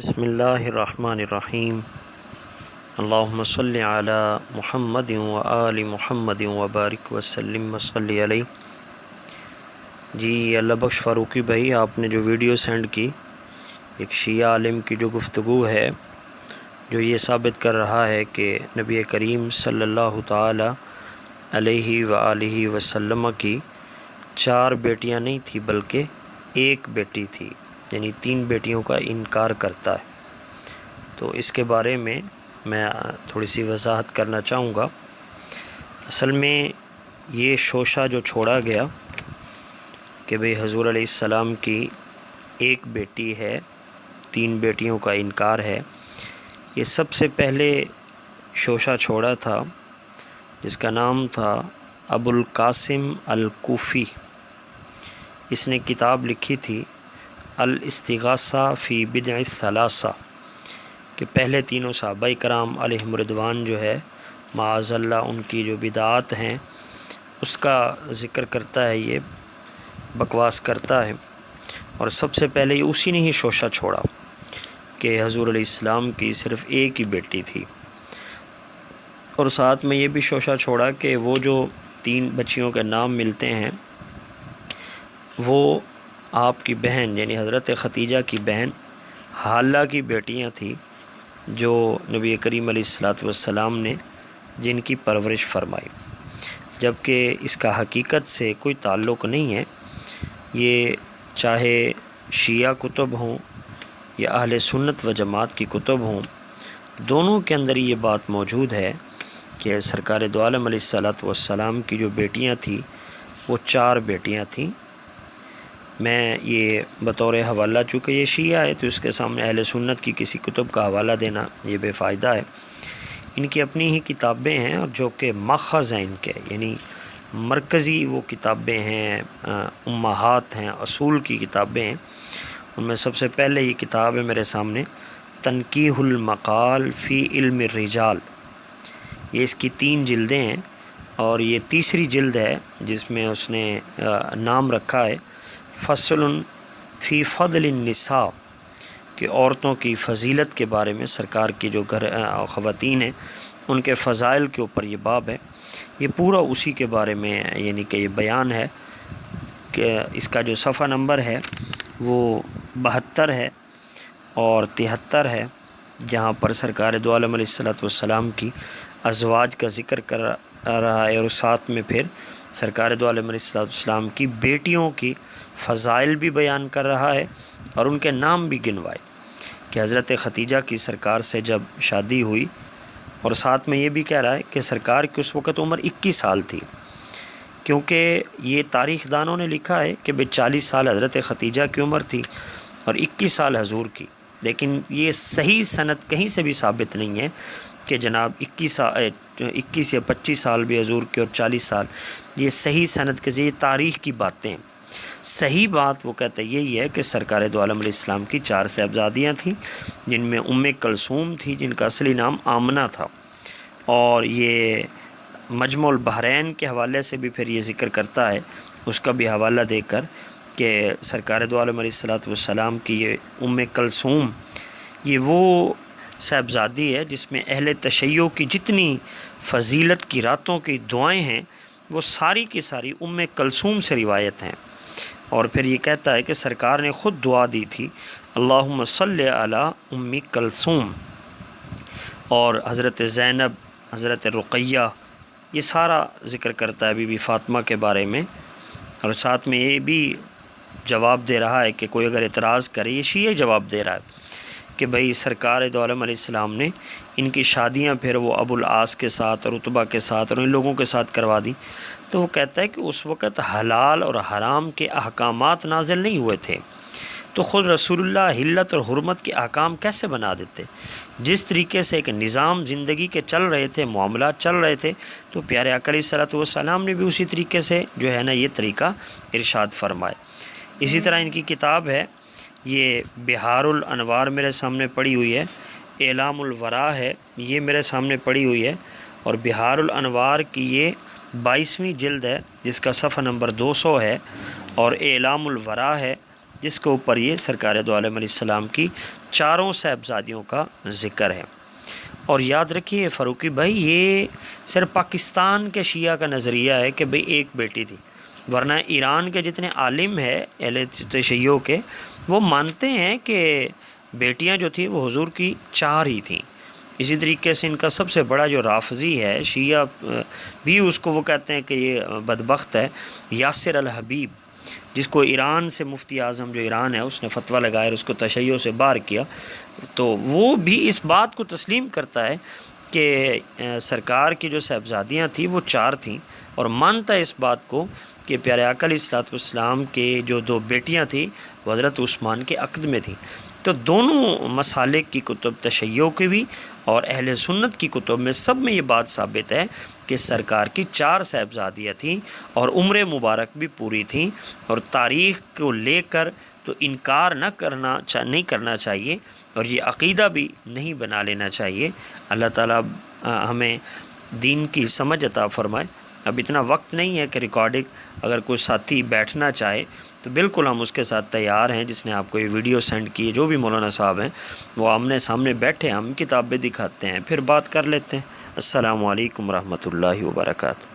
بسم اللہ الرحمن الرحیم اللہم صلی علی محمد و آل محمد وبارک وسلم وصلی علیہ۔ جی اللہ بخش فاروقی بھائی، آپ نے جو ویڈیو سینڈ کی، ایک شیعہ عالم کی جو گفتگو ہے جو یہ ثابت کر رہا ہے کہ نبی کریم صلی اللہ تعالی علیہ وآلہ وسلم کی 4 بیٹیاں نہیں تھی بلکہ ایک بیٹی تھی، یعنی 3 بیٹیوں کا انکار کرتا ہے۔ تو اس کے بارے میں تھوڑی سی وضاحت کرنا چاہوں گا۔ اصل میں یہ شوشہ جو چھوڑا گیا کہ بھئی حضور علیہ السلام کی ایک بیٹی ہے، 3 بیٹیوں کا انکار ہے، یہ سب سے پہلے شوشہ چھوڑا تھا جس کا نام تھا ابو القاسم الکوفی۔ اس نے کتاب لکھی تھی الاستغاثہ فی بدع الثلاثہ، کہ پہلے تینوں صحابہ کرام علیہم رضوان جو ہے معاذ اللہ ان کی جو بدعات ہیں اس کا ذکر کرتا ہے، یہ بکواس کرتا ہے۔ اور سب سے پہلے اسی نے ہی شوشہ چھوڑا کہ حضور علیہ السلام کی صرف ایک ہی بیٹی تھی، اور ساتھ میں یہ بھی شوشہ چھوڑا کہ وہ جو 3 بچیوں کے نام ملتے ہیں وہ آپ کی بہن یعنی حضرت ختیجہ کی بہن حالہ کی بیٹیاں تھیں، جو نبی کریم علیہ السلام نے جن کی پرورش فرمائی، جبکہ اس کا حقیقت سے کوئی تعلق نہیں ہے۔ یہ چاہے شیعہ کتب ہوں یا اہل سنت و جماعت کی کتب ہوں، دونوں کے اندر یہ بات موجود ہے کہ سرکار دو عالم علیہ السلام کی جو بیٹیاں تھیں وہ 4 بیٹیاں تھیں۔ میں یہ بطور حوالہ، چونکہ یہ شیعہ ہے تو اس کے سامنے اہل سنت کی کسی کتب کا حوالہ دینا یہ بے فائدہ ہے۔ ان کی اپنی ہی کتابیں ہیں، اور جو کہ ماخذ ہیں ان کے، یعنی مرکزی وہ کتابیں ہیں، امہات ہیں، اصول کی کتابیں ہیں۔ ان میں سب سے پہلے یہ کتاب ہے میرے سامنے، تنقیح المقال فی علم الرجال۔ یہ اس کی 3 جلدیں ہیں، اور یہ تیسری جلد ہے جس میں اس نے نام رکھا ہے فصل فی فضل النساء، کہ عورتوں کی فضیلت کے بارے میں، سرکار کی جو خواتین ہیں ان کے فضائل کے اوپر یہ باب ہے۔ یہ پورا اسی کے بارے میں یعنی کہ یہ بیان ہے کہ اس کا جو صفحہ نمبر ہے وہ 72 ہے اور 73 ہے، جہاں پر سرکار دو عالم علیہ السلام کی ازواج کا ذکر کر رہا ہے، اور ساتھ میں پھر سرکار دو عالم علیہ السلام کی بیٹیوں کی فضائل بھی بیان کر رہا ہے، اور ان کے نام بھی گنوائے کہ حضرت ختیجہ کی سرکار سے جب شادی ہوئی، اور ساتھ میں یہ بھی کہہ رہا ہے کہ سرکار کی اس وقت عمر 21 سال تھی، کیونکہ یہ تاریخ دانوں نے لکھا ہے کہ 40 سال حضرت ختیجہ کی عمر تھی اور 21 سال حضور کی، لیکن یہ صحیح سند کہیں سے بھی ثابت نہیں ہے کہ جناب 21 یا 25 سال بھی حضور کے اور 40 سال، یہ صحیح سند کے ذریعے تاریخ کی باتیں ہیں۔ صحیح بات وہ کہتے یہی ہے کہ سرکار دو عالم علیہ السلام کی 4 صاحبزادیاں تھیں، جن میں ام کلثوم تھی جن کا اصلی نام آمنہ تھا، اور یہ مجمع البحرین کے حوالے سے بھی پھر یہ ذکر کرتا ہے، اس کا بھی حوالہ دے کر، کہ سرکار دو عالم علیہ السلام کی یہ ام کلثوم یہ وہ صاحبزادی ہے جس میں اہل تشیع کی جتنی فضیلت کی راتوں کی دعائیں ہیں وہ ساری کی ساری ام کلثوم سے روایت ہیں۔ اور پھر یہ کہتا ہے کہ سرکار نے خود دعا دی تھی اللہم صلی علی ام کلثوم، اور حضرت زینب، حضرت رقیہ، یہ سارا ذکر کرتا ہے بی بی فاطمہ کے بارے میں، اور ساتھ میں یہ بھی جواب دے رہا ہے کہ کوئی اگر اعتراض کرے، یہ شیعہ جواب دے رہا ہے کہ بھئی سرکار دو عالم علیہ السلام نے ان کی شادیاں پھر وہ ابو العاص کے ساتھ اور عتبہ کے ساتھ اور ان لوگوں کے ساتھ کروا دی، تو وہ کہتا ہے کہ اس وقت حلال اور حرام کے احکامات نازل نہیں ہوئے تھے، تو خود رسول اللہ حلت اور حرمت کے احکام کیسے بنا دیتے؟ جس طریقے سے ایک نظام زندگی کے چل رہے تھے، معاملات چل رہے تھے، تو پیارے آقا علیہ السلام نے بھی اسی طریقے سے جو ہے نا یہ طریقہ ارشاد فرمائے۔ اسی طرح ان کی کتاب ہے یہ بہار الانوار میرے سامنے پڑی ہوئی ہے، اعلام الورا ہے یہ میرے سامنے پڑی ہوئی ہے، اور بہار الانوار کی یہ 22ویں جلد ہے جس کا صفحہ نمبر 200 ہے، اور اعلام الورا ہے جس کے اوپر یہ سرکار دو عالم علیہ السلام کی چاروں صاحبزادیوں کا ذکر ہے۔ اور یاد رکھیے فاروقی بھائی، یہ صرف پاکستان کے شیعہ کا نظریہ ہے کہ بھئی ایک بیٹی تھی، ورنہ ایران کے جتنے عالم ہیں اہل تشیع کے، وہ مانتے ہیں کہ بیٹیاں جو تھیں وہ حضور کی 4 ہی تھیں۔ اسی طریقے سے ان کا سب سے بڑا جو رافضی ہے شیعہ بھی، اس کو وہ کہتے ہیں کہ یہ بدبخت ہے، یاسر الحبیب، جس کو ایران سے مفتی اعظم جو ایران ہے اس نے فتویٰ لگایا اور اس کو تشیع سے باہر کیا، تو وہ بھی اس بات کو تسلیم کرتا ہے کہ سرکار کی جو صاحبزادیاں تھیں وہ 4 تھیں، اور مانتا ہے اس بات کو کہ پیارے آقا علیہ الصلوۃ والسلام کے جو 2 بیٹیاں تھیں وہ حضرت عثمان کے عقد میں تھیں۔ تو دونوں مسالک کی کتب، تشیع کی بھی اور اہل سنت کی کتب میں، سب میں یہ بات ثابت ہے کہ سرکار کی 4 صاحبزادیاں تھیں اور عمر مبارک بھی پوری تھیں، اور تاریخ کو لے کر تو انکار نہیں کرنا چاہیے، اور یہ عقیدہ بھی نہیں بنا لینا چاہیے۔ اللہ تعالیٰ ہمیں دین کی سمجھ عطا فرمائے۔ اب اتنا وقت نہیں ہے کہ ریکارڈنگ اگر کوئی ساتھی بیٹھنا چاہے تو بالکل ہم اس کے ساتھ تیار ہیں۔ جس نے آپ کو یہ ویڈیو سینڈ کی ہے، جو بھی مولانا صاحب ہیں، وہ آمنے سامنے بیٹھے، ہم کتابیں دکھاتے ہیں، پھر بات کر لیتے ہیں۔ السلام علیکم ورحمۃ اللہ وبرکاتہ۔